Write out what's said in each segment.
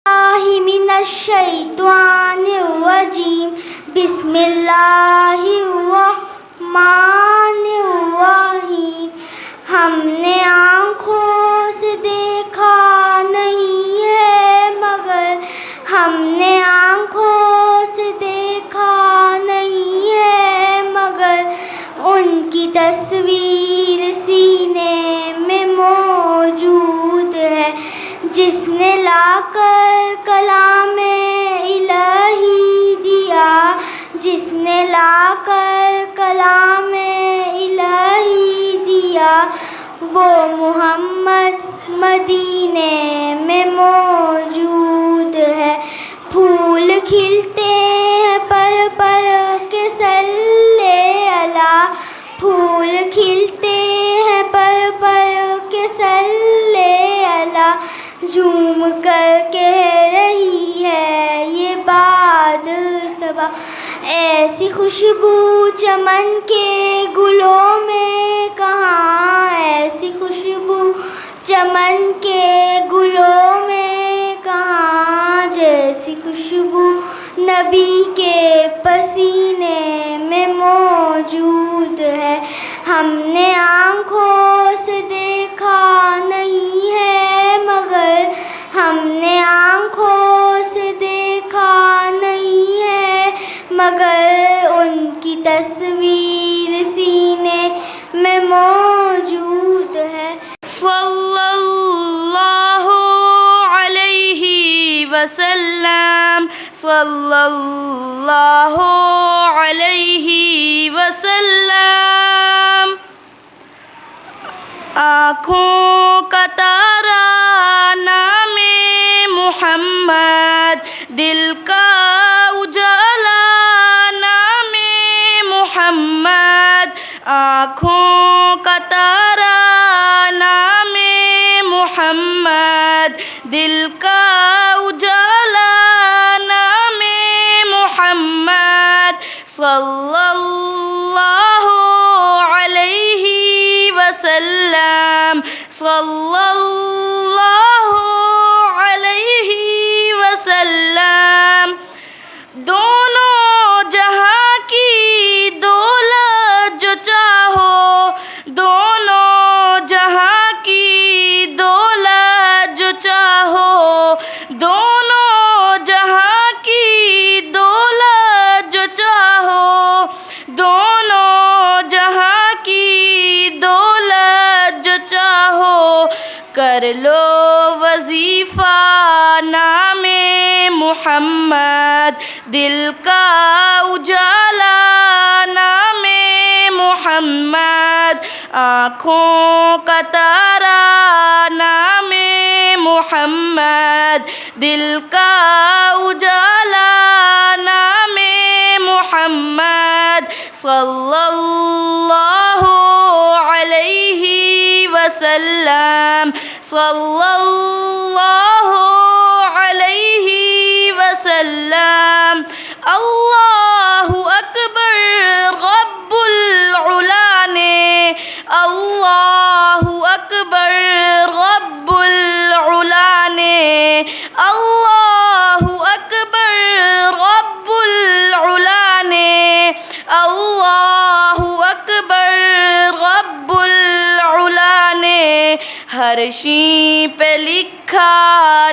من الشیطان الرجیم بسم اللہ الرحمن الرحیم. ہم نے آنکھوں سے دیکھا نہیں ہے مگر ہم نے آنکھوں سے دیکھا نہیں ہے مگر ان کی تصویر سینے میں موجود ہے. جس نے لا کر کلام الہی دیا جس نے لا کر کلام الہی دیا وہ محمد مدینے میں موجود ہے. پھول کھلتے ہیں پر کے صلی اللہ پھول کھلتے ہیں پر کے صلی اللہ. جھوم کر کہہ رہی ہے یہ باد صبا ایسی خوشبو چمن کے گلوں میں کہاں ایسی خوشبو چمن کے گلوں میں کہاں جیسی خوشبو نبی کے پسینے میں موجود ہے. ہم نے آنکھوں سے دیکھا نہیں ہے مگر ہم نے آنکھوں سے دیکھا نہیں ہے مگر ان کی تصویر سینے میں موجود ہے. صلی اللہ علیہ وسلم صلی اللہ علیہ وسلم. آنکھوں کا تارا نام محمد دل کا اجالا نام محمد. آنکھوں کا تارا نام محمد دل کا اجالا نام محمد. صلی اللہ علیہ وسلم صلی اللہ علیہ وسلم. دونوں جہاں کی دولت جو چاہو دونوں جہاں کی دولت جو چاہو دونوں جہاں کی دولت جو چاہو دونوں جہاں کی دولت جو چاہو کر لو وظیفہ نام محمد دل کا اجالا نام محمد. آنکھوں کا تارا نام محمد دل کا اجالا نام محمد. صلی اللہ علیہ وسلم صلی اللہ علیہ وسلم. اللہ اکبر رب العلا نے اللہ اکبر رب العلا نے اللہ اکبر رب العلا نے اللہ اکبر رب العلا نے. ہر شیں پہ لکھا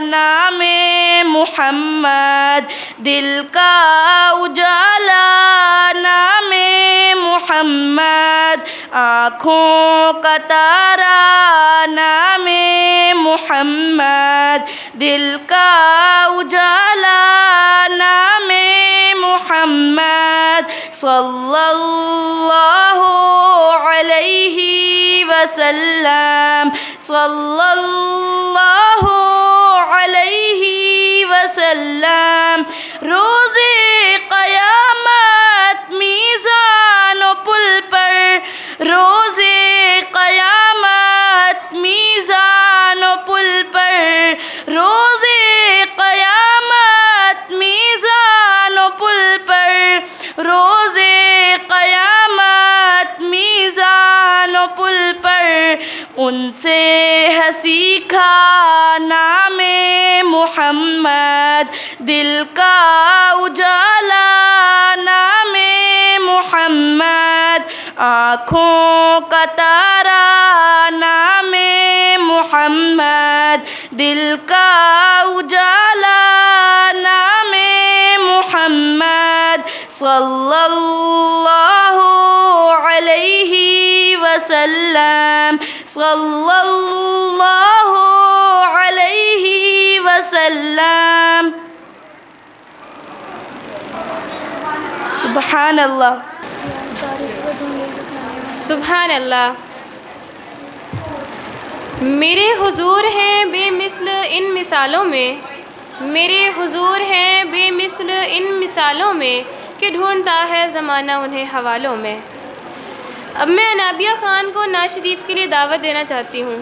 نام محمد دل کا اجالا نام محمد. آنکھوں کا تارا نام محمد دل کا اجالا نام محمد. صلی اللہ علیہ وسلم صلی اللہ علیہ وسلم. روز قیامت میزان و پل پر روز قیامت میزان و پل پر روز قیامت میزان و پل پر روز قیامت میزان و پل پر ان سے ہے سیکھا نام محمد، دل کا اجالا نام محمد، آنکھوں کا تارا نام محمد، دل کا اجالا نام محمد، صلی اللہ علیہ وسلم، صلی اللہ علیہ وسلم۔ سبحان اللہ، سبحان اللہ۔ میرے حضور ہیں بے مثل ان مثالوں میں، میرے حضور ہیں بے مثل ان مثالوں میں، کہ ڈھونڈتا ہے زمانہ انہیں حوالوں میں۔ اب میں انابیہ خان کو نعت شریف کے لیے دعوت دینا چاہتی ہوں۔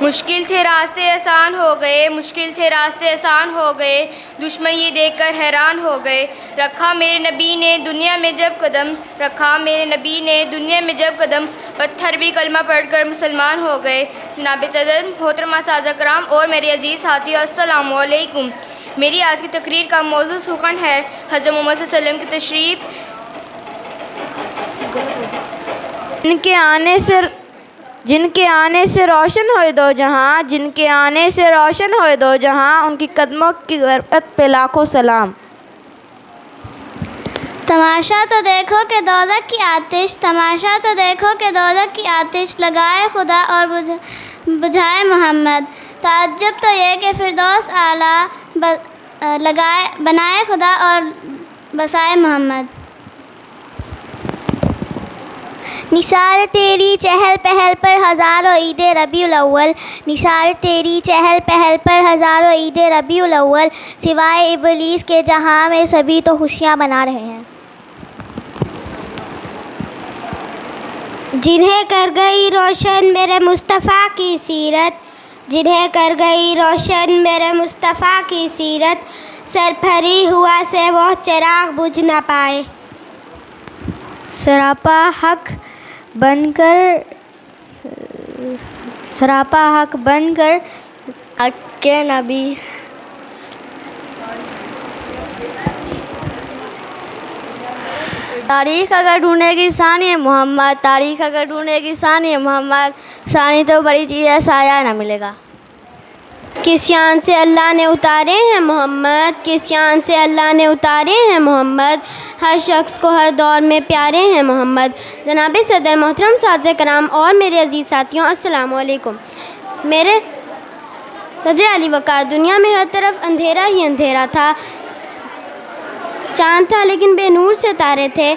مشکل تھے راستے آسان ہو گئے، مشکل تھے راستے آسان ہو گئے، دشمن یہ دیکھ کر حیران ہو گئے، رکھا میرے نبی نے دنیا میں جب قدم، رکھا میرے نبی نے دنیا میں جب قدم، پتھر بھی کلمہ پڑھ کر مسلمان ہو گئے۔ جناب صدر، محترمہ اساتذہ کرام اور میرے عزیز ساتھیو، السلام علیکم۔ میری آج کی تقریر کا موضوع سخن ہے حضرت محمد صلی اللہ علیہ وسلم کی تشریف، جن کے آنے سے روشن ہوئے دو جہاں، جن کے آنے سے روشن ہوئے دو جہاں، ان کی قدموں کی غربت پہ لاکھوں سلام۔ تماشا تو دیکھو کہ دوزخ کی آتش، تماشا تو دیکھو کہ دوزخ کی آتش، لگائے خدا اور بجھائے محمد، تعجب تو یہ کہ فردوس اعلیٰ بنائے خدا اور بسائے محمد۔ نثار تیری چہل پہل پر ہزاروں عید ربیع الاول، نثار تیری چہل پہل پر ہزاروں عید ربیع الاول، سوائے ابلیس کے جہاں میں سبھی تو خوشیاں منا رہے ہیں۔ جنہیں کر گئی روشن میرے مصطفیٰ کی سیرت، جنہیں کر گئی روشن میرے مصطفیٰ کی سیرت، سرپھری ہوا سے وہ چراغ بجھ نہ پائے، سراپا حق بن کر، سراپا حق بن کر حق کے نبی۔ تاریخ اگر ڈھونڈے گی ثانی محمد، تاریخ اگر ڈھونڈے گی ثانی محمد، ثانی تو بڑی چیز ہے سایہ نہ ملے گا۔ کس شان سے اللہ نے اتارے ہیں محمد، کس شان سے اللہ نے اتارے ہیں محمد، ہر شخص کو ہر دور میں پیارے ہیں محمد۔ جناب صدر، محترم اساتذہ کرام اور میرے عزیز ساتھیوں، السلام علیکم۔ میرے صدر علی وقار، دنیا میں ہر طرف اندھیرا ہی اندھیرا تھا، چاند تھا لیکن بے نور سے تارے تھے،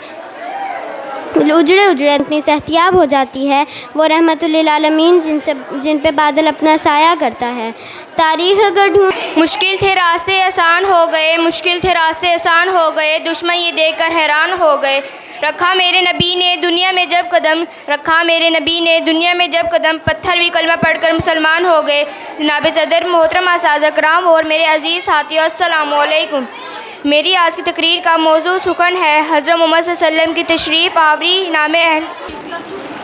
اجڑے اتنی صحتیاب ہو جاتی ہے، وہ رحمت للعالمین جن پہ بادل اپنا سایہ کرتا ہے۔ تاریخ اگر مشکل تھے راستے آسان ہو گئے، مشکل تھے راستے آسان ہو گئے، دشمن یہ دیکھ کر حیران ہو گئے، رکھا میرے نبی نے دنیا میں جب قدم، رکھا میرے نبی نے دنیا میں جب قدم، پتھر بھی کلمہ پڑھ کر مسلمان ہو گئے۔ جناب صدر، محترم اساتذہ کرام اور میرے عزیز ساتھیو، السلام علیکم۔ میری آج کی تقریر کا موضوع سخن ہے حضرت محمد صلی اللہ علیہ وسلم کی تشریف آوری، نام اہل۔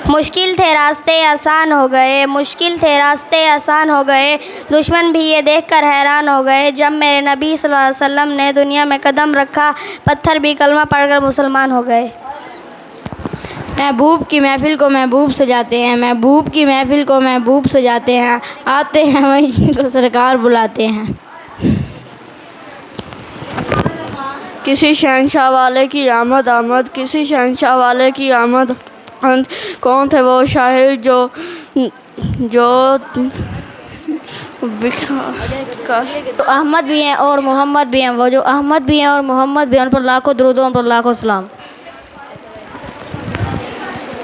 مشکل تھے راستے آسان ہو گئے، مشکل تھے راستے آسان ہو گئے، دشمن بھی یہ دیکھ کر حیران ہو گئے، جب میرے نبی صلی اللہ علیہ وسلم نے دنیا میں قدم رکھا، پتھر بھی کلمہ پڑھ کر مسلمان ہو گئے۔ محبوب کی محفل کو محبوب سجاتے ہیں، محبوب کی محفل کو محبوب سجاتے ہیں، آتے ہیں وہیں جن کو سرکار بلاتے ہیں۔ کسی شہنشاہ والے کی آمد آمد، کسی شہنشاہ والے کی آمد آمد، کون تھے وہ شاعر جو تو احمد بھی ہیں اور محمد بھی ہیں، وہ جو احمد بھی ہیں اور محمد بھی ہیں، ان پر لاکھوں درود و ان پر لاکھوں سلام۔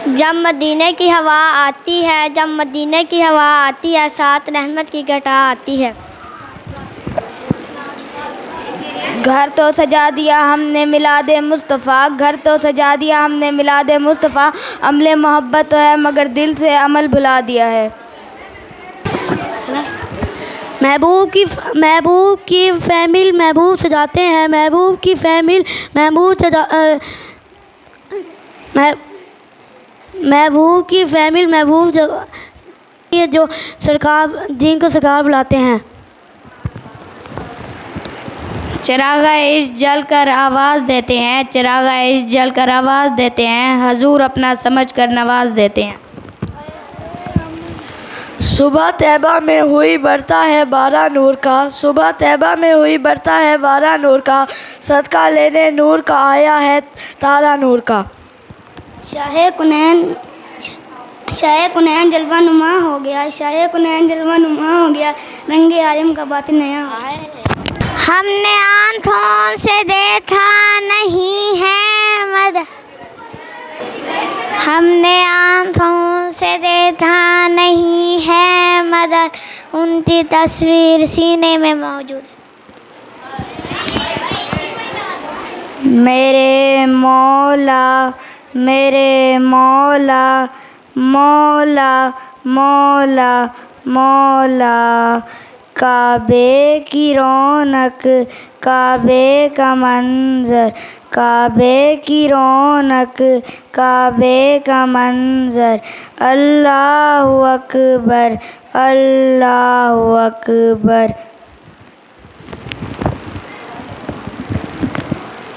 جب مدینے کی ہوا آتی ہے، جب مدینے کی ہوا آتی ہے، ساتھ رحمت کی گھٹا آتی ہے۔ گھر تو سجا دیا ہم نے میلاد مصطفیٰ، گھر تو سجا دیا ہم نے میلاد مصطفیٰ، عمل محبت تو ہے مگر دل سے عمل بھلا دیا ہے۔ محبوب کی فیمل محبوب سجاتے ہیں، محبوب کی فیمل محبوب جو سرکار جن کو سرکار بلاتے ہیں۔ چراغ عشق جل کر آواز دیتے ہیں، چراغ عشق جل کر آواز دیتے ہیں، حضور اپنا سمجھ کر نواز دیتے ہیں۔ صبح طیبہ میں ہوئی برتا ہے بارہ نور کا، صبح طیبہ میں ہوئی برتا ہے بارہ نور کا، صدقہ لینے نور کا آیا ہے تارا نور کا۔ شاہ کنین جلوہ نما ہو گیا، شاہ کنین جلوہ نما ہو گیا، رنگ عالم کا باطن نیا ہو گیا۔ ہم نے آنکھوں سے دیکھا نہیں ہے مدر، ہم نے آنکھوں سے دیکھا نہیں ہے مدر، ان کی تصویر سینے میں موجود ہے۔ میرے مولا میرے مولا مولا مولا مولا، کعبے کی رونق کعبے کا منظر، کعبے کی رونق کعبے کا منظر، اللہ اکبر اللہ اکبر۔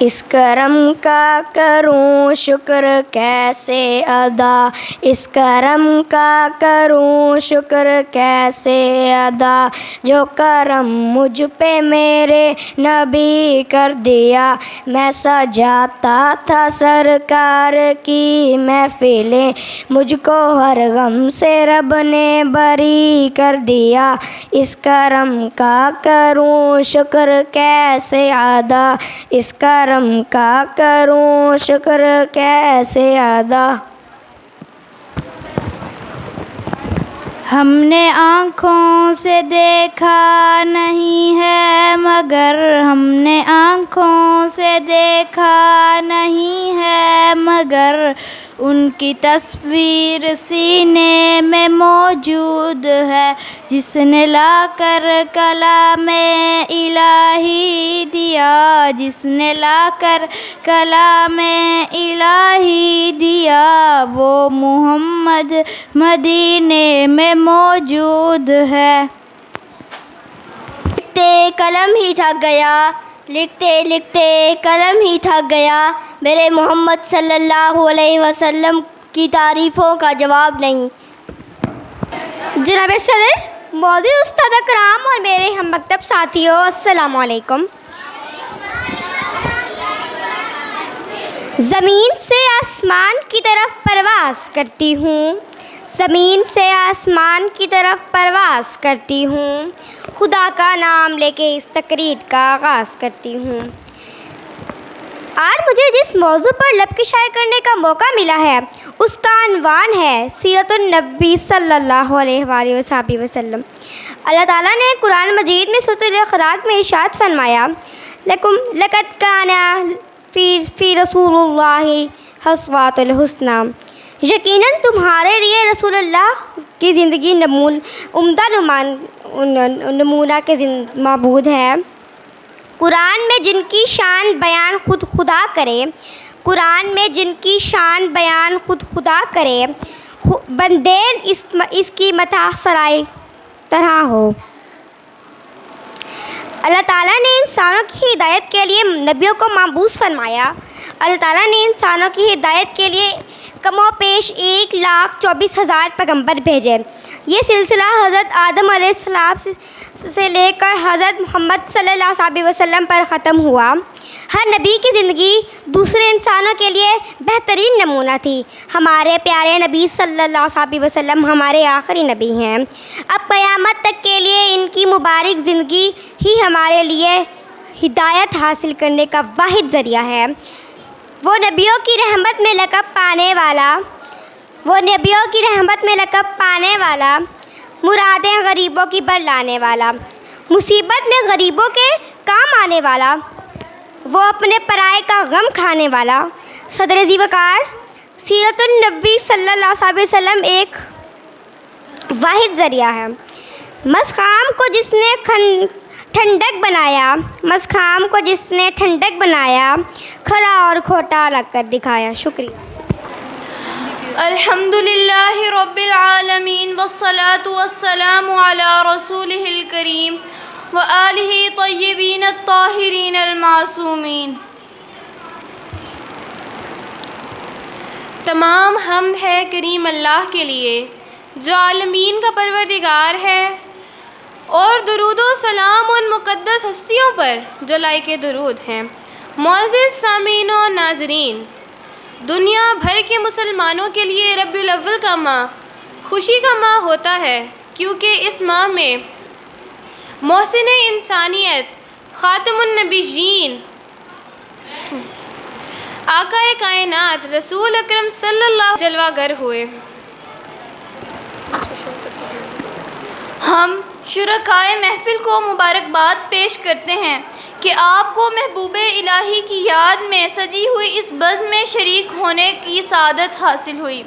اس کرم کا کروں شکر کیسے ادا، اس کرم کا کروں شکر کیسے ادا، جو کرم مجھ پہ میرے نبی کر دیا، میں سجاتا تھا سرکار کی محفلیں، مجھ کو ہر غم سے رب نے بری کر دیا، اس کرم کا کروں شکر کیسے ادا، اس کرم کا کروں شکر کیسے ادا۔ ہم نے آنکھوں سے دیکھا نہیں ہے مگر، ہم نے آنکھوں سے دیکھا نہیں ہے مگر، ان کی تصویر سینے میں موجود ہے، جس نے لا کر کلام الہی دیا، جس نے لا کر کلام الہی دیا، وہ محمد مدینے میں موجود ہے۔ لکھتے قلم ہی تھک گیا، لکھتے لکھتے قلم ہی تھک گیا، میرے محمد صلی اللہ علیہ وسلم کی تعریفوں کا جواب نہیں۔ جناب صدر، معزز استاد کرام اور میرے ہم مکتب ساتھیوں، السلام علیکم۔ زمین سے آسمان کی طرف پرواز کرتی ہوں، زمین سے آسمان کی طرف پرواز کرتی ہوں، خدا کا نام لے کے اس تقریر کا آغاز کرتی ہوں۔ آج مجھے جس موضوع پر لب کشائی کرنے کا موقع ملا ہے اس کا عنوان ہے سیرت النبی صلی اللہ علیہ وآلہ وسلم۔ اللہ تعالیٰ نے قرآن مجید میں سورۃ الاخلاق میں ارشاد فرمایا، لقد کان فی رسول اللہ اسوۃ الحسنہ، یقیناً تمہارے لیے رسول اللہ کی زندگی عمدہ نمونہ کے معبود ہے۔ قرآن میں جن کی شان بیان خود خدا کرے، قرآن میں جن کی شان بیان خود خدا کرے، بندین اس کی متاع سرائے طرح ہو۔ اللہ تعالیٰ نے انسانوں کی ہدایت کے لیے نبیوں کو مبعوث فرمایا۔ اللہ تعالیٰ نے انسانوں کی ہدایت کے لیے کم و بیش 1,24,000 پیغمبر بھیجے۔ یہ سلسلہ حضرت آدم علیہ السلام سے لے کر حضرت محمد صلی اللہ علیہ وسلم پر ختم ہوا۔ ہر نبی کی زندگی دوسرے انسانوں کے لیے بہترین نمونہ تھی۔ ہمارے پیارے نبی صلی اللہ علیہ وسلم ہمارے آخری نبی ہیں۔ اب قیامت تک کے لیے ان کی مبارک زندگی ہی ہمارے لیے ہدایت حاصل کرنے کا واحد ذریعہ ہے۔ وہ نبیوں کی رحمت میں لقب پانے والا، مرادیں غریبوں کی بر لانے والا، مصیبت میں غریبوں کے کام آنے والا، وہ اپنے پرائے کا غم کھانے والا، صدر ذیوقار سیرت النبی صلی اللہ علیہ وسلم ایک واحد ذریعہ ہے۔ مسخام کو جس نے ٹھنڈک بنایا، مسخام کو جس نے ٹھنڈک بنایا، کھرا اور کھوٹا الگ کر دکھایا۔ شکریہ۔ الحمد للہ رب العالمین والصلاة والسلام علی رسولہ الکریم وآلہ طیبین الطاہرین المعصومین۔ تمام حمد ہے کریم اللہ کے لیے جو عالمین کا پروردگار ہے، اور درود و سلام ان مقدس ہستیوں پر جو لائق درود ہیں۔ معزز سامعین و ناظرین، دنیا بھر کے مسلمانوں کے لیے ربیع الاول کا ماہ خوشی کا ماہ ہوتا ہے، کیونکہ اس ماہ میں محسن انسانیت، خاتم النبیین، آقا کائنات رسول اکرم صلی اللہ علیہ وسلم جلوہ گر ہوئے۔ ہم شرکائے محفل کو مبارکباد پیش کرتے ہیں کہ آپ کو محبوب الہی کی یاد میں سجی ہوئی اس بزم میں شریک ہونے کی سعادت حاصل ہوئی۔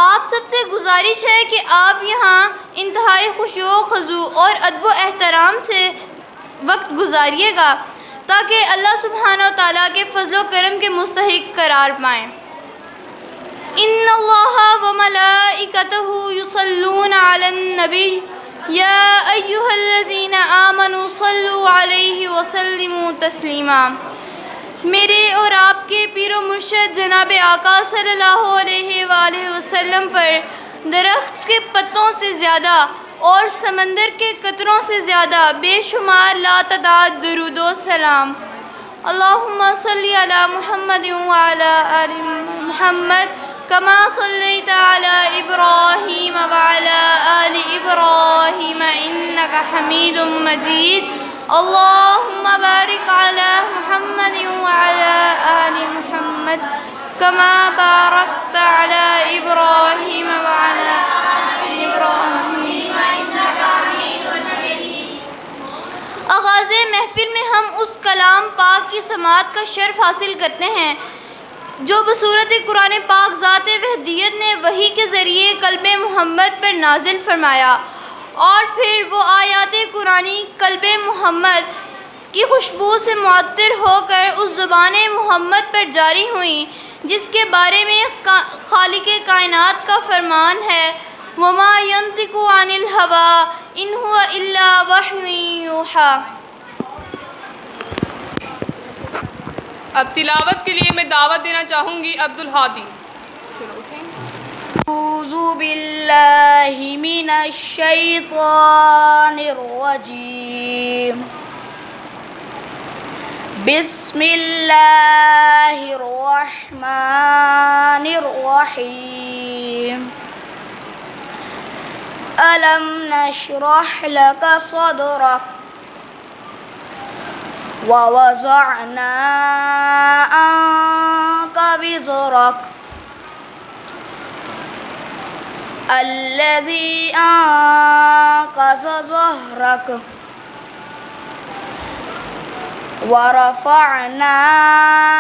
آپ سب سے گزارش ہے کہ آپ یہاں انتہائی خشوع و خضوع اور ادب و احترام سے وقت گزاریے گا تاکہ اللہ سبحانہ و تعالیٰ کے فضل و کرم کے مستحق قرار پائیں۔ ان اللہ و ملائکتہ یصلون علی النبی یا ایہا الذین آمنوا صلوا علیہ وسلموا تسلیما۔ میرے اور آپ کے پیر و مرشد جناب آقا صلی اللہ علیہ وآلہ وسلم پر درخت کے پتوں سے زیادہ اور سمندر کے قطروں سے زیادہ بے شمار لاتعداد درود و سلام۔ اللہم صلی علی محمد وعلی آل محمد کما صلیت علی ابراہیم وعلی آل ابراہیم انک حمید مجید۔ اللہم بارک علی محمد وعلی آل محمد کما بارکت علی ابراہیم وعلی آل ابراہیم انک حمید مجید۔ آغاز محفل میں ہم اس کلام پاک کی سماعت کا شرف حاصل کرتے ہیں جو بصورت قرآن پاک ذات وحدیت نے وحی کے ذریعے قلب محمد پر نازل فرمایا، اور پھر وہ آیات قرآنی قلب محمد کی خوشبو سے معطر ہو کر اس زبان محمد پر جاری ہوئیں جس کے بارے میں خالق کائنات کا فرمان ہے وَمَا يَنطِقُ عَنِ الْهَوَىٰ إِنْ هُوَ إِلَّا وَحْيٌ يُوحَىٰ۔ اب تلاوت کے لیے میں دعوت دینا چاہوں گی عبدالہادی۔ اعوذ باللہ من الشیطان الرجیم، بسم اللہ الرحمن الرحیم۔ ألم نشرح لك صدرك ووضعنا عنك وزرك الذي أنقض ظهرك ورفعنا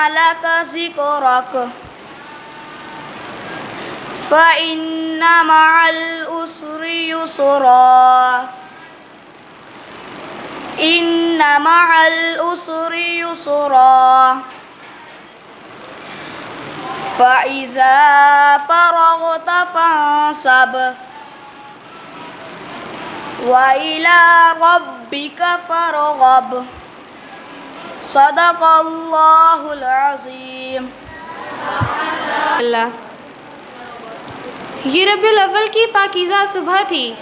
لك ذكرك فإن مع العسر يسرا إن مع العسر يسرا فإذا فرغت فانصب وإلى ربك فارغب۔ صدق اللہ العظیم۔ اللہ، یہ ربیع الاول کی پاکیزہ صبح تھی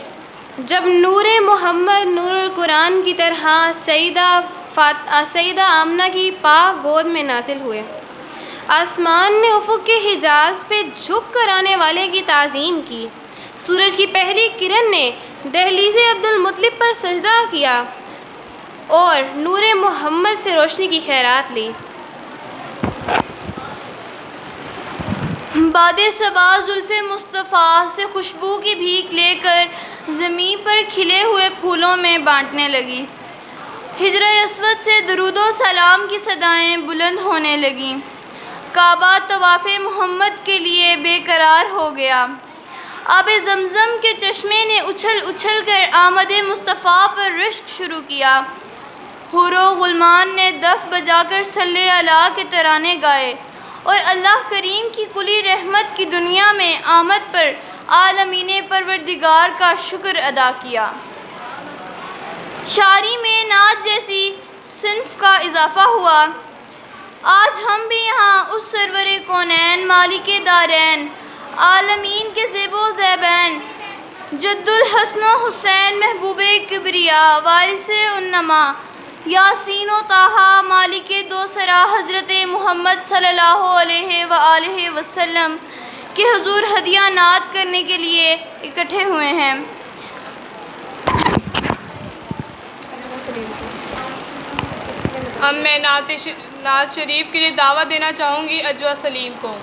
جب نور محمد نور القرآن کی طرح سیدہ آمنہ کی پاک گود میں نازل ہوئے۔ آسمان نے افق کے حجاز پہ جھک کر آنے والے کی تعظیم کی۔ سورج کی پہلی کرن نے دہلیز عبدالمطلب پر سجدہ کیا اور نور محمد سے روشنی کی خیرات لی۔ باد صبا زلف مصطفیٰ سے خوشبو کی بھیک لے کر زمین پر کھلے ہوئے پھولوں میں بانٹنے لگی۔ حجر اسود سے درود و سلام کی صدائیں بلند ہونے لگیں۔ کعبہ طواف محمد کے لیے بے قرار ہو گیا۔ آب زمزم کے چشمے نے اچھل اچھل کر آمد مصطفیٰ پر رشک شروع کیا۔ حور و غلمان نے دف بجا کر صلی اللہ کے ترانے گائے اور اللہ کریم کی کلی رحمت کی دنیا میں آمد پر عالمین پروردگار کا شکر ادا کیا۔ شاعری میں نعت جیسی صنف کا اضافہ ہوا۔ آج ہم بھی یہاں اس سرور کونین مالک دارین عالمین کے زیب و زیبین جد الحسن و حسین محبوب کبریا وارث انما یاسین و طٰہٰ مالک دو سرا حضرت محمد صلی اللہ علیہ وآلہ وسلم کے حضور ہدیہ نعت کرنے کے لیے اکٹھے ہوئے ہیں۔ اب میں نعت شریف کے لیے دعوت دینا چاہوں گی اجوا سلیم کو۔